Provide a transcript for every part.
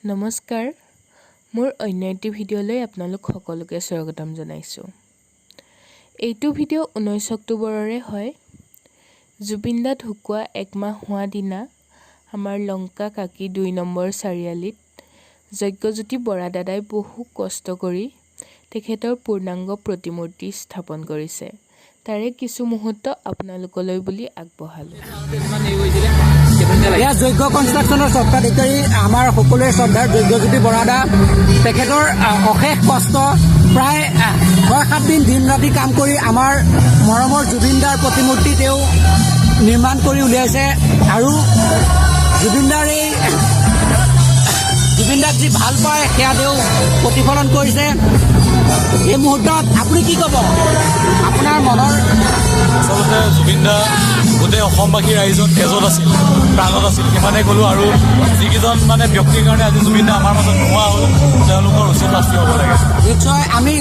নমস্কাৰ, মোৰ অন্য এটি ভিডিঅ'লৈ আপোনালোক সকলোকে স্বাগতম জনাইছোঁ। এইটো ভিডিঅ' 19 অক্টোবৰৰে হয়। জুবিন দা ঢুকুৱা একমাহ হোৱা দিনা আমাৰ লংকা কাকি 2 নম্বৰ চাৰিআলিত যজ্ঞজ্যোতি বৰা দাদাই বহু কষ্ট কৰি তেখেতৰ পূৰ্ণাংগ প্ৰতিমূৰ্তি স্থাপন কৰিছে। তাৰে কিছু মুহূৰ্ত আপোনালোকলৈ বুলি আগবঢ়ালোঁ। এয়া যজ্ঞ কনষ্ট্ৰাকশ্যনৰ স্বত্বাধিকাৰী আমাৰ সকলোৰে শ্ৰদ্ধাৰ যজ্ঞজ্যোতি বৰা দা। তেখেতৰ অশেষ কষ্ট, প্ৰায় 6-7 দিন দিন ৰাতি কাম কৰি আমাৰ মৰমৰ জুবিন দাৰ প্ৰতিমূৰ্তি তেওঁ নিৰ্মাণ কৰি উলিয়াইছে। আৰু জুবিন দাক যি ভাল পায় সেয়া তেওঁ প্ৰতিফলন কৰিছে। এই মুহূৰ্তত আপুনি কি ক'ব? আপোনাৰ মনৰ আচলতে জুবিন দা গোটেই অসমবাসী ৰাইজত তেজত আছিল, প্ৰাণত আছিল, সিমানে ক'লোঁ। আৰু যিকেইজন ব্যক্তিৰ কাৰণে আজি জুবিন দা আমাৰ মাজত নোহোৱা হ'ল, তেওঁলোকৰ উচিত শাস্তি হ'ব লাগে। নিশ্চয় আমি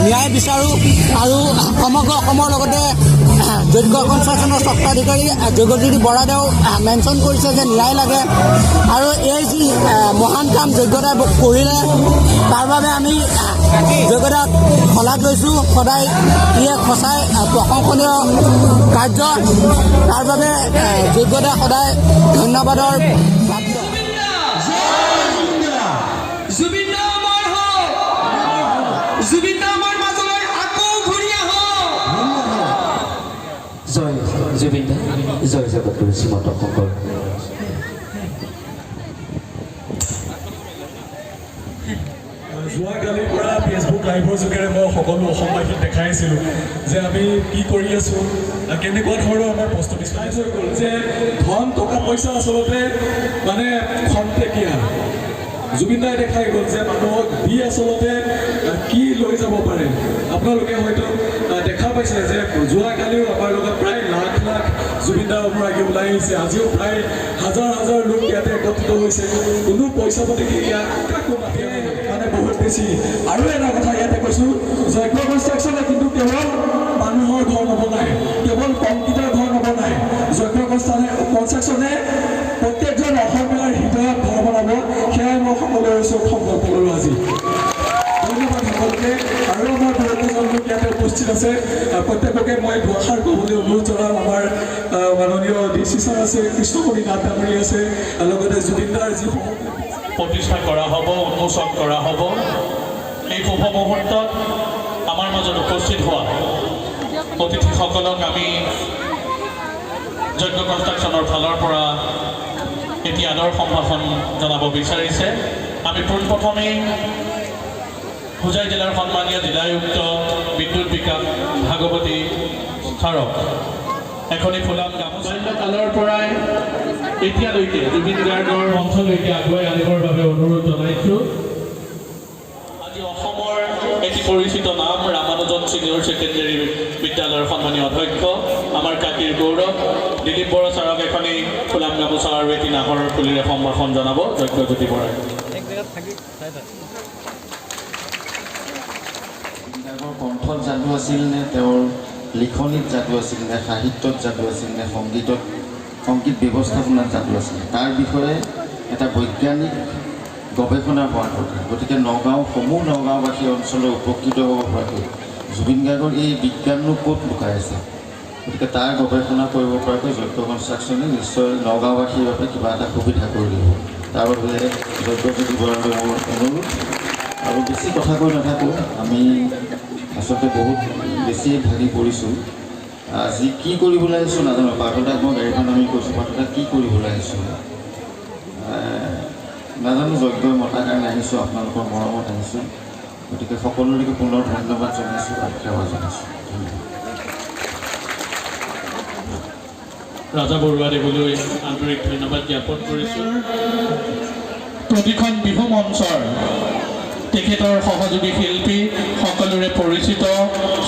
ন্যায় বিচাৰোঁ আৰু সমগ্ৰ অসমৰ লগতে যজ্ঞ কনষ্ট্ৰাকশ্যনৰ স্বত্বাধিকাৰী যজ্ঞজ্যোতি বৰা দাও মেনশ্যন কৰিছে যে ন্যায় লাগে। আৰু এই যি মহান কাম যজ্ঞদাই কৰিলে তাৰ বাবে আমি যজ্ঞদাক শলাগ লৈছোঁ। সদায় ই এক সঁচাই প্ৰশংসনীয় কাৰ্য, তাৰ বাবে যজ্ঞদা সদায় ধন্যবাদৰ প্ৰাপ্ত। জয় জুবিন দা, জয় জগতগুৰু শ্ৰীমন্ত শংকৰ। যোৱাকালিৰ পৰা ফেচবুক লাইভৰ যোগেৰে মই সকলো অসমবাসীক দেখাইছিলোঁ যে আমি কি কৰি আছোঁ, কেনেকুৱা ধৰণৰ আমাৰ প্ৰস্তুতি হৈ গ'ল, যে ধন টকা পইচা আচলতে খন্তেকীয়া। জুবিন দাই দেখাই গ'ল যে মানুহক দি আচলতে কি লৈ যাব পাৰে। আপোনালোকে হয়তো দেখা পাইছে যে যোৱাকালিও আমাৰ লগত প্ৰায় লাখ জুবিন দাৰ অনুৰাগী ওলাই আহিছে। আজিও প্ৰায় হাজাৰ লোক ইয়াতে একত্ৰিত হৈছে। কোনো পইচা পাতি ইয়াত কাকো মাতি বহুত বেছি। আৰু এটা কথা ইয়াতে কৈছোঁ, যজ্ঞ কনষ্ট্ৰাকশ্যনে কিন্তু কেৱল মানুহৰ ঘৰ নবনায়, কেৱল কংক্ৰিটৰ ঘৰ নবনায়। যজ্ঞ কনষ্ট্ৰাকশ্যনে প্ৰত্যেকজন অসমীয়াৰ হৃদয়ত ঘৰ বনাব। সেয়াই মই সকলোৰে ওচৰত সংকল্প কৰোঁ আজি। ধন্যবাদ সকলোকে। আৰু আমাৰ বহুকেইজন লোক ইয়াতে উপস্থিত আছে, প্ৰত্যেককে মই দুআষাৰ ক'বলৈ অনুৰোধ জনাম। আমাৰ মাননীয় DC ছাৰ আছে, কৃষ্ণমণি নাথ ডাঙৰী আছে, লগতে জুবিন দাৰ যি প্ৰতিষ্ঠা কৰা হ'ব, উন্মোচন কৰা হ'ব। এই শুভ মুহূৰ্তত আমাৰ মাজত উপস্থিত হোৱা অতিথিসকলক আমি যজ্ঞ কনষ্ট্ৰাকশ্যনৰ ফালৰ পৰা এটি আদৰ সম্ভাষণ জনাব বিচাৰিছে। আমি পোনপ্ৰথমেই হোজাই জিলাৰ সন্মানীয় জিলায়ুক্ত বিদ্যুৎ বিকাশ ভাগৱতী ছাৰক এখনি ফুলাম গামোচা কালৰ পৰাই এতিয়ালৈকে জুবিন গাৰ্গৰ মঞ্চলৈকে আগুৱাই আনিবৰ বাবে অনুৰোধ জনাইছোঁ। আজি অসমৰ এটি পৰিচিত নাম ৰামানুজন ছিনিয়ৰ ছেকেণ্ডেৰী বিদ্যালয়ৰ সন্মানীয় অধ্যক্ষ আমাৰ কাকিৰ গৌৰৱ দিলীপ বৰা ছাৰক এখনি ফুলাম গামোচা আৰু এটি নাহৰৰ ফুলিৰে সম্ভাষণ জনাব যজ্ঞজ্যোতি বৰাই। কণ্ঠত যাদু আছিল নে, তেওঁৰ লিখনিত যাদু আছিল নে, সাহিত্যত যাদু আছিল নে, সংগীত ব্যৱস্থাপনাত যাদু আছিল, তাৰ বিষয়ে এটা বৈজ্ঞানিক গৱেষণা হোৱাৰ কথা। গতিকে সমূহ নগাঁওবাসী অঞ্চলৰ উপকৃত হ'ব পৰাকৈ জুবিন গাৰ্গৰ এই বিজ্ঞাননো ক'ত লুকাই আছে। গতিকে তাৰ গৱেষণা কৰিব পৰাকৈ যজ্ঞ কনষ্ট্ৰাকশ্যনে নিশ্চয় নগাঁওবাসীৰ বাবে কিবা এটা সুবিধা কৰি দিব। তাৰ বাবে যজ্ঞজ্যোতি বৰালৈ মোৰ অনুৰোধ। আৰু বেছি কথা কৈ নাথাকোঁ, আমি আচলতে বহুত বেছি ভাগি পৰিছোঁ। আজি কি কৰিবলৈ আহিছোঁ নাজানো। পাৰ্থদাক মই গাড়ীখন আমি কৈছোঁ, পাৰ্থদাক কি কৰিবলৈ আহিছোঁ নাজানো। যজ্ঞই মতাৰ কাৰণে আহিছোঁ, আপোনালোকৰ মৰমত আহিছোঁ। গতিকে সকলোলৈকে পুনৰ ধন্যবাদ জনাইছোঁ আৰু সেৱা জনাইছোঁ। ৰাজা বৰুৱা দেৱলৈ আন্তৰিক ধন্যবাদ জ্ঞাপন কৰিছোঁ। প্ৰতিখন বিহু মঞ্চৰ তেখেতৰ সহযোগী শিল্পী সকলোৰে পৰিচিত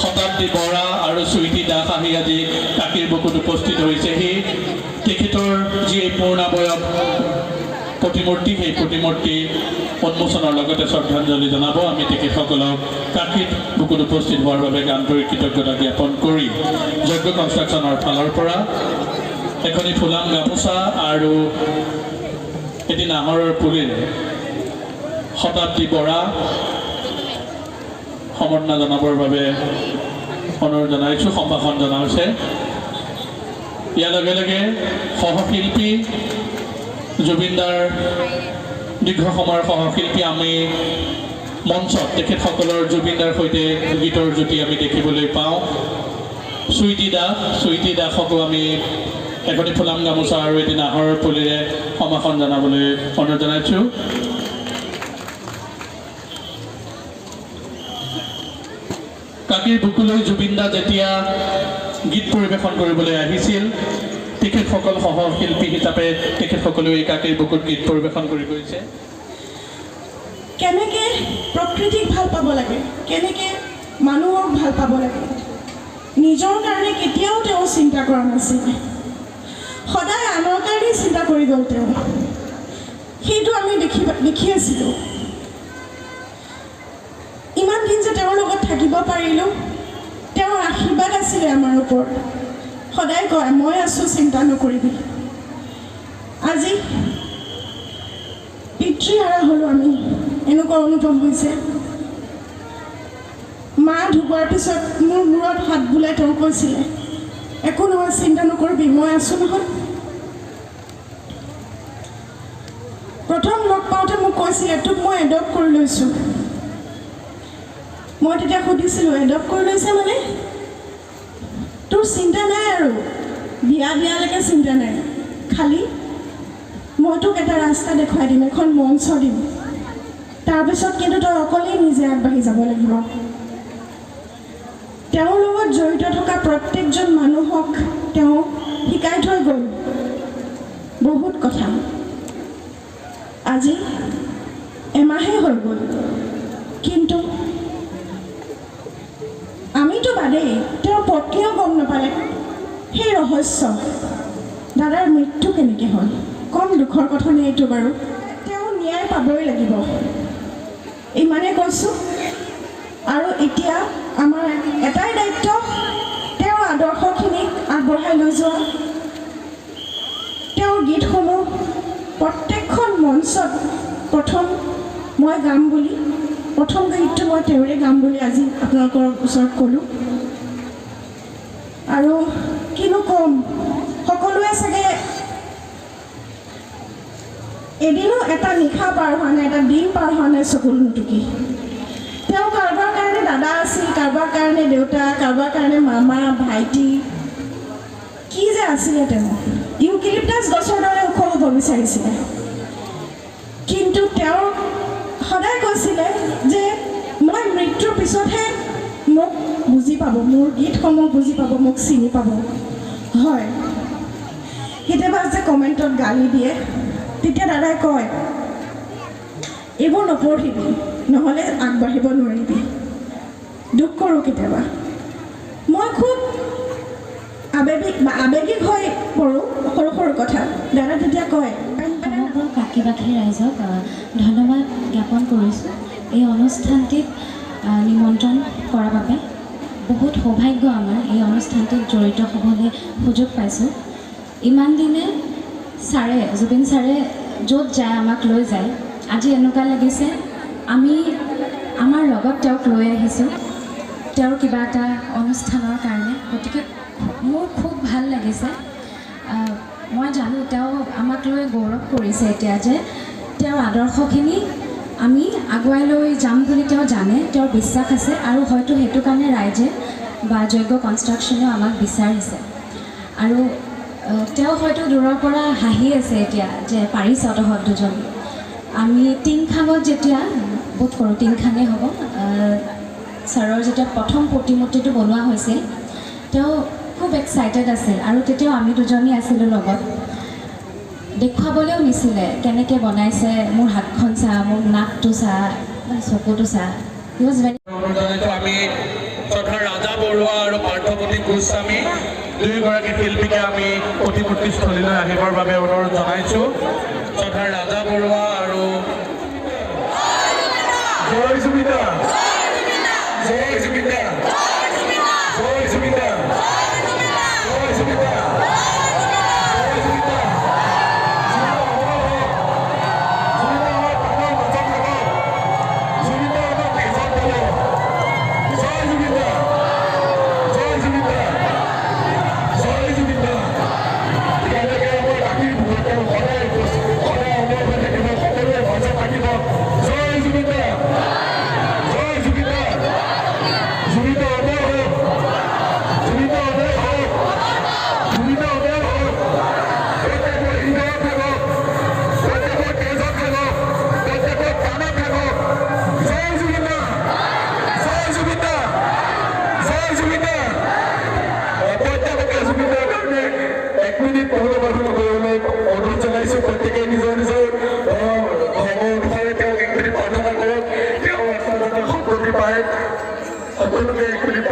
শতাব্দী বৰা আৰু চুইটি দাস আহি আজি কাকিৰ বুকুত উপস্থিত হৈছেহি। তেখেতৰ যি পূৰ্ণাবয়ব প্ৰতিমূৰ্তি, সেই প্ৰতিমূৰ্তি উন্মোচনৰ লগতে শ্ৰদ্ধাঞ্জলি জনাব। আমি তেখেতসকলক কাকিৰ বুকুত উপস্থিত হোৱাৰ বাবে আন্তৰিক কৃতজ্ঞতা জ্ঞাপন কৰি যজ্ঞ কনষ্ট্ৰাকশ্যনৰ ফালৰ পৰা এখনি ফুলাম গামোচা আৰু এটি নাহৰৰ পুলিৰে শতাব্দী বৰা সম্বৰ্ধনা জনাবৰ বাবে অনুৰোধ জনাইছোঁ, সম্ভাষণ জনাইছে। ইয়াৰ লগে লগে সহশিল্পী জুবিনদাৰ দীৰ্ঘ সময়ৰ সহশিল্পী আমি মঞ্চত তেখেতসকলৰ জুবিনদাৰ সৈতে গীতৰ জুতি আমি দেখিবলৈ পাওঁ। চুইটি দাসকো আমি এখনি ফুলাম গামোচা আৰু এটি নাহৰৰ পুলিৰে সম্ভাষণ জনাবলৈ অনুৰোধ জনাইছোঁ। কাকিৰ বুকুলৈ জুবিনদা যেতিয়া গীত পৰিৱেশন কৰিবলৈ আহিছিল, তেখেতসকল সহশিল্পী হিচাপে তেখেতসকলেও এই কাকিৰ বুকুত গীত পৰিৱেশন কৰি গৈছে। কেনেকে প্ৰকৃতিক ভাল পাব লাগে, কেনেকে মানুহক ভাল পাব লাগে, নিজৰ কাৰণে কেতিয়াও তেওঁ চিন্তা কৰা নাছিল। সদায় আনৰ কাৰণেই চিন্তা কৰি গ'ল তেওঁ। সেইটো আমি দেখি আছিলোঁ। ইমান দিন যে তেওঁৰ লগত থাকিব পাৰিলোঁ, তেওঁৰ আশীৰ্বাদ আছিলে আমাৰ ওপৰত। সদায় কয় মই আছোঁ, চিন্তা নকৰিবি। আজি পিতৃহাৰা হ'লোঁ আমি, এনেকুৱা অনুভৱ হৈছে। মা ঢুকোৱাৰ পিছত মোৰ মূৰত হাত বুলাই তেওঁ কৈছিলে, একো নহয়, চিন্তা নকৰিবি, মই আছোঁ নহয়। প্ৰথম লগ পাওঁতে মোক কৈছিলে, তোক মই এডপ্ট কৰি লৈছোঁ। মই তেতিয়া সুধিছিলোঁ, এডপ্ট কৰি লৈছে মানে? তোৰ চিন্তা নাই আৰু, বিয়া দিয়ালৈকে চিন্তা নাই, খালি মই তোক এটা ৰাস্তা দেখুৱাই দিম, এখন মঞ্চ দিম, তাৰপিছত কিন্তু তই অকলেই নিজে আগবাঢ়ি যাব লাগিব। তেওঁৰ লগত জড়িত থকা প্ৰত্যেকজন মানুহক তেওঁ শিকাই থৈ গ'ল বহুত কথা। আজি এমাহেই হৈ গ'ল, কিন্তু আমিতো বাদেই, তেওঁৰ পত্নীয়েও গম নাপালে সেই ৰহস্য। দাদাৰ মৃত্যু কেনেকৈ হ'ল, কম দুখৰ কথা নে এইটো বাৰু? তেওঁ ন্যায় পাবই লাগিব, ইমানেই কৈছোঁ। আৰু এতিয়া আমাৰ এটাই দায়িত্ব, তেওঁৰ আদৰ্শখিনিক আগবঢ়াই লৈ যোৱা। তেওঁৰ গীতসমূহ প্ৰত্যেকখন মঞ্চত প্ৰথম মই গাম বুলি, প্ৰথম গীতটো মই তেওঁৰে গাম বুলি আজি আপোনালোকৰ ওচৰত ক'লোঁ। আৰু কিনো ক'ম, সকলোৱে চাগে এদিনো এটা নিশা পাৰ হোৱা নাই, এটা দিন পাৰ হোৱা নাই চকুৰ নুটুকি। তেওঁ কাৰোবাৰ কাৰণে দাদা আছিল, কাৰোবাৰ কাৰণে দেউতা, কাৰোবাৰ কাৰণে মামা, ভাইটি, কি যে আছিলে তেওঁ। ইউকেলিপ্টাছ গছৰ দৰে ওখ হ'ব বিচাৰিছিলে, কিন্তু তেওঁ সদায় কৈছিলে যে মই মৃত্যুৰ পিছতহে মোক বুজি পাব, মোৰ গীতসমূহ বুজি পাব, মোক চিনি পাব। হয়, কেতিয়াবা যে কমেণ্টত গালি দিয়ে, তেতিয়া দাদাই কয় এইবোৰ নপঢ়িবি, নহ'লে আগবাঢ়িব নোৱাৰিবি। দুখ কৰোঁ কেতিয়াবা, মই খুব আৱেগিক হৈ পৰোঁ সৰু সৰু কথা। দাদা তেতিয়া কয়, সমগ্ৰ কাকিবাখী ৰাইজক ধন্যবাদ জ্ঞাপন কৰিছোঁ এই অনুষ্ঠানটিত নিমন্ত্ৰণ কৰাৰ বাবে। বহুত সৌভাগ্য আমাৰ এই অনুষ্ঠানটিত জড়িত হ'বলৈ সুযোগ পাইছোঁ। ইমান দিনে জুবিন ছাৰে য'ত যায় আমাক লৈ যায়। আজি এনেকুৱা লাগিছে আমি আমাৰ লগত তেওঁক লৈ আহিছোঁ তেওঁৰ কিবা এটা অনুষ্ঠানৰ কাৰণে। গতিকে মোৰ খুব ভাল লাগিছে। মই জানো তেওঁ আমাক লৈ গৌৰৱ কৰিছে এতিয়া যে তেওঁৰ আদৰ্শখিনি আমি আগুৱাই লৈ যাম বুলি তেওঁ জানে, তেওঁৰ বিশ্বাস আছে। আৰু হয়তো সেইটো কাৰণে ৰাইজে বা যজ্ঞ কনষ্ট্ৰাকশ্যনেও আমাক বিচাৰিছে। আৰু তেওঁ হয়তো দূৰৰ পৰা হাঁহি আছে এতিয়া যে পাৰিছ তহঁত দুজন। আমি টিংখাঙত যেতিয়া বোধ কৰোঁ টিংখাঙেই হ'ব, ছাৰৰ যেতিয়া প্ৰথম প্ৰতিমূৰ্তিটো বনোৱা হৈছিল, তেওঁ খুব এক্সাইটেড আছিল। আৰু তেতিয়াও আমি দুজনী আছিলোঁ লগত। দেখুৱাবলৈও নিছিলে কেনেকৈ বনাইছে, মোৰ হাতখন চা, মোৰ নাকটো চা, চকুটো চা। হি ৱাজ ভেৰি আমি শ্ৰদ্ধাৰ ৰাজা বৰুৱা আৰু পাৰ্থপ্ৰতীম গোস্বামী দুয়োগৰাকী শিল্পীকে আমি প্ৰতিমূৰ্তিস্থলীলৈ আহিবৰ বাবে অনুৰোধ জনাইছোঁ। শ্ৰদ্ধাৰ ৰাজা বৰুৱা আৰু জয় জুবিনদা, জয় জুবিনদা, জয় জুবিনদা, জয় জুবিনদা।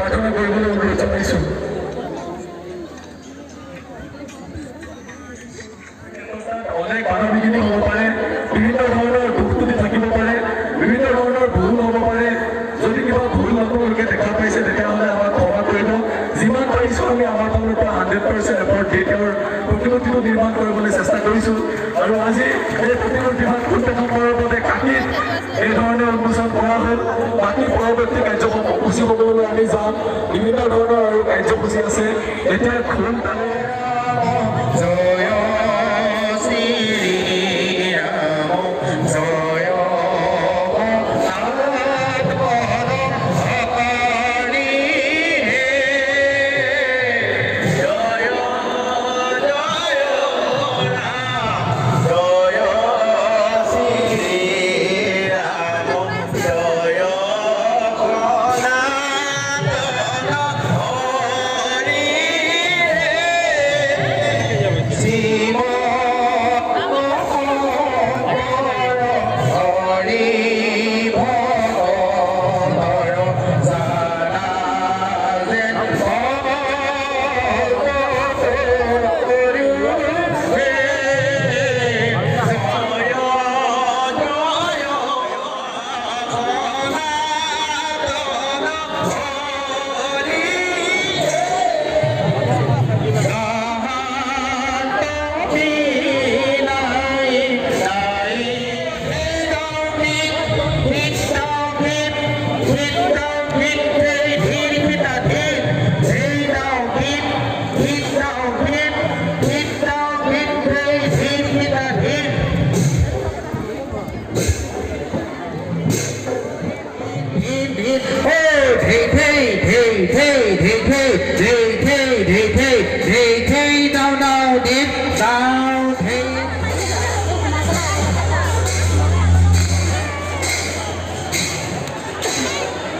প্ৰাৰ্থনা কৰিবলৈ অনুৰোধ জনাইছোঁ। অনেক বাধা বিঘিনি হ'ব পাৰে, বিভিন্ন ধৰণৰ দুখ তুলি থাকিব পাৰে, বিভিন্ন ধৰণৰ ভুল হ'ব পাৰে। যদি কিবা ভুল আপোনালোকে দেখা পাইছে তেতিয়াহ'লে আমাক ক্ষমা কৰিব। যিমান পাৰিছোঁ আমি আমাৰ ফালৰ পৰা 100% এফৰ্ট দি তেওঁৰ প্ৰতিমূৰ্তিটো নিৰ্মাণ কৰিবলৈ চেষ্টা কৰিছোঁ। আৰু আজি এই প্ৰতিমূৰ্তিভাগ উত্থাপন কৰাৰ বাবে কাটিত এই ধৰণে উন্মোচন কৰা হ'ল। বাকী পৰৱৰ্তী কাৰ্যসূচী হ'বলৈ আমি যাম। বিভিন্ন ধৰণৰ আৰু কাৰ্যসূচী আছে। এতিয়া খোল তালে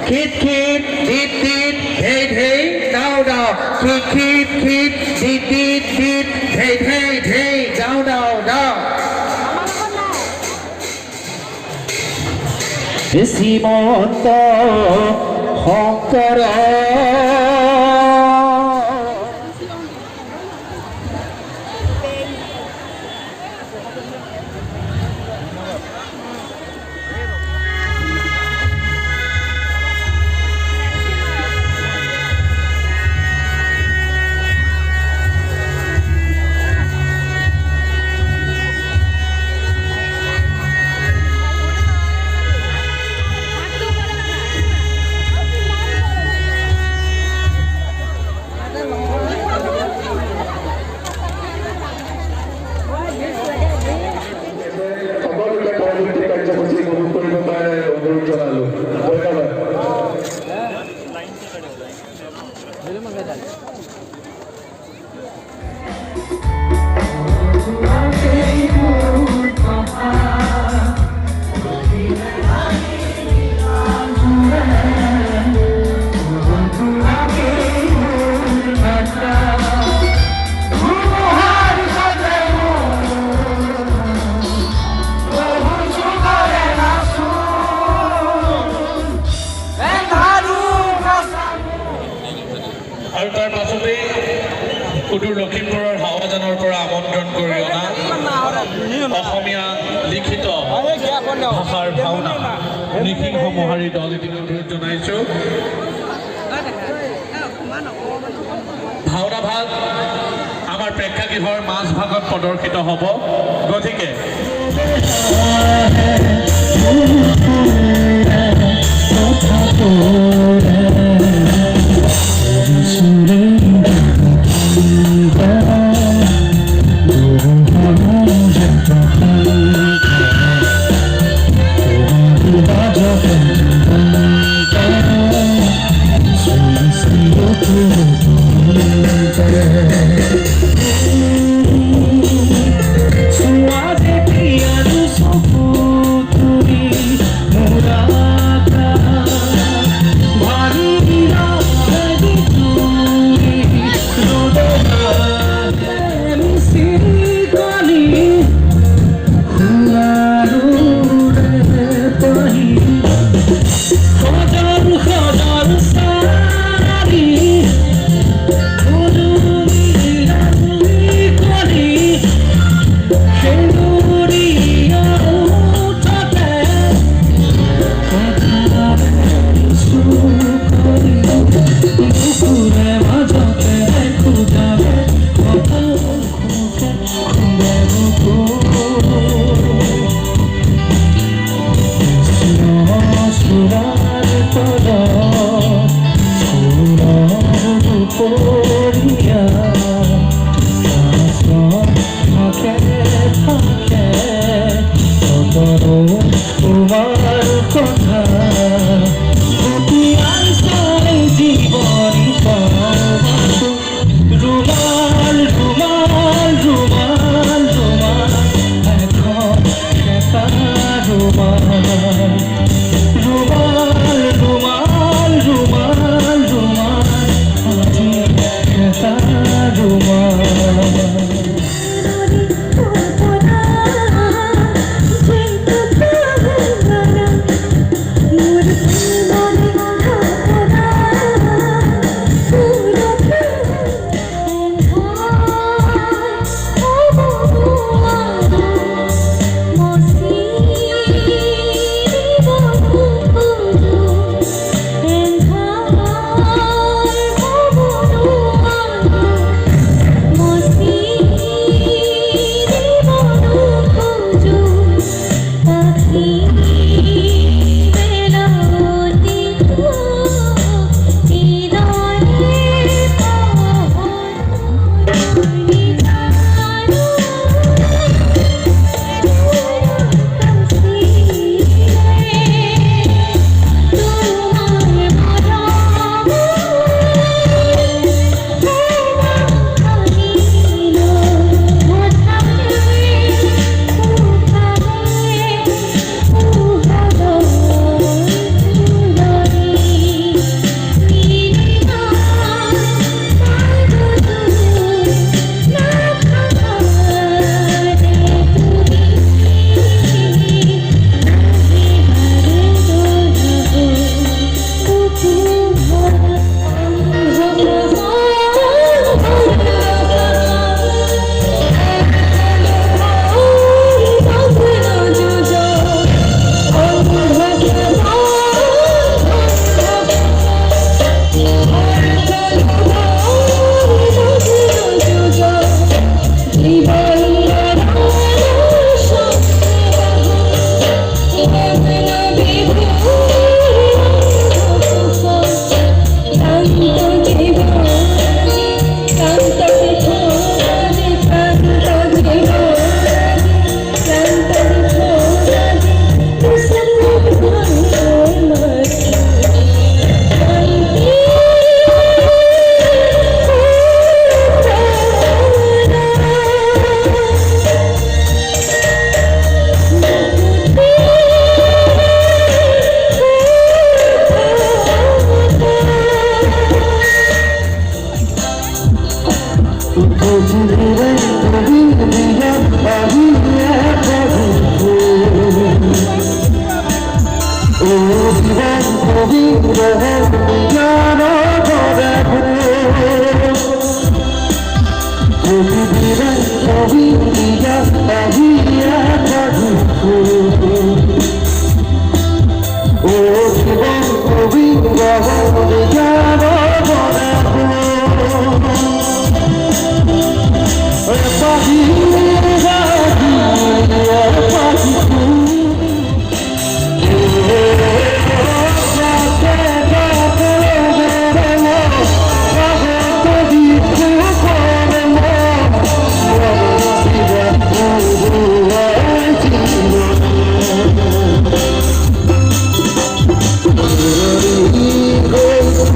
Kid, kid, did, did, hey, hey, down, down. Kid, kid, kid, did, did, did, hey, hey, hey, down, down, down. Shrimanta Shankar সুদূৰ লখিমপুৰৰ হাৱাজানৰ পৰা আমন্ত্ৰণ কৰি অনা অসমীয়া লিখিত ভাষাৰ ভাওনা নিসিংহ মহাৰী দল এটি অনুৰোধ জনাইছোঁ। ভাওনা ভাগ আমাৰ প্ৰেক্ষাগৃহৰ মাজভাগত প্ৰদৰ্শিত হ'ব। গতিকে Suave piano, so তোমার কথা বুকুয়াই চাই জীবন রুমাল রুমাল রুমাল রুমাল এখন এটা রুমাল রুমাল রুমাল রুমাল রুমাল আজি এটা রুমাল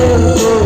Go,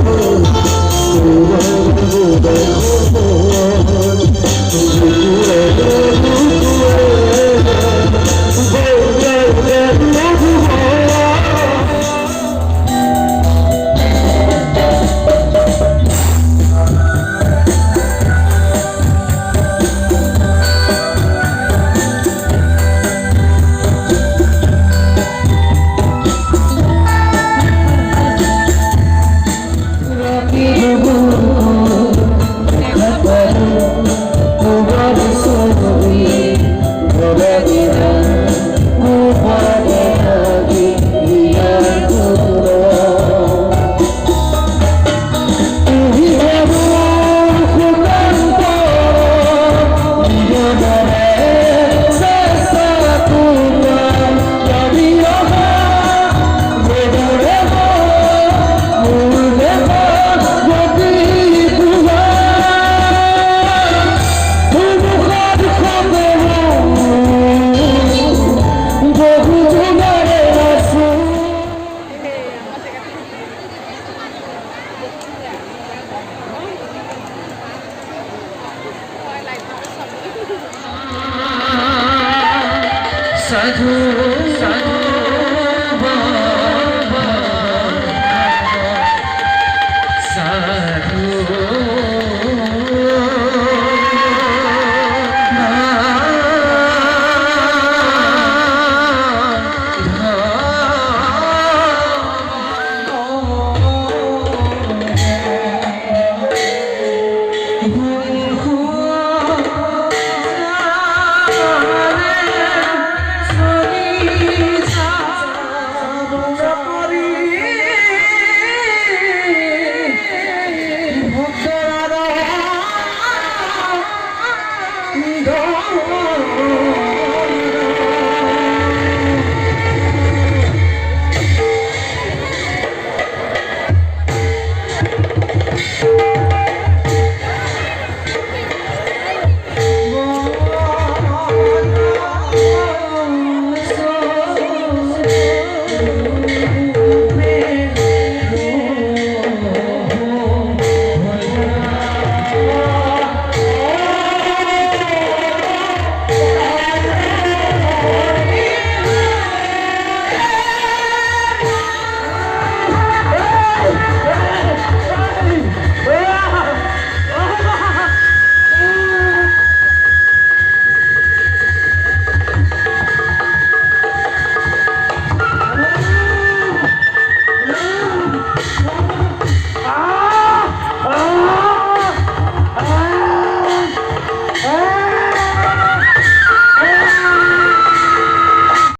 অভিযোগে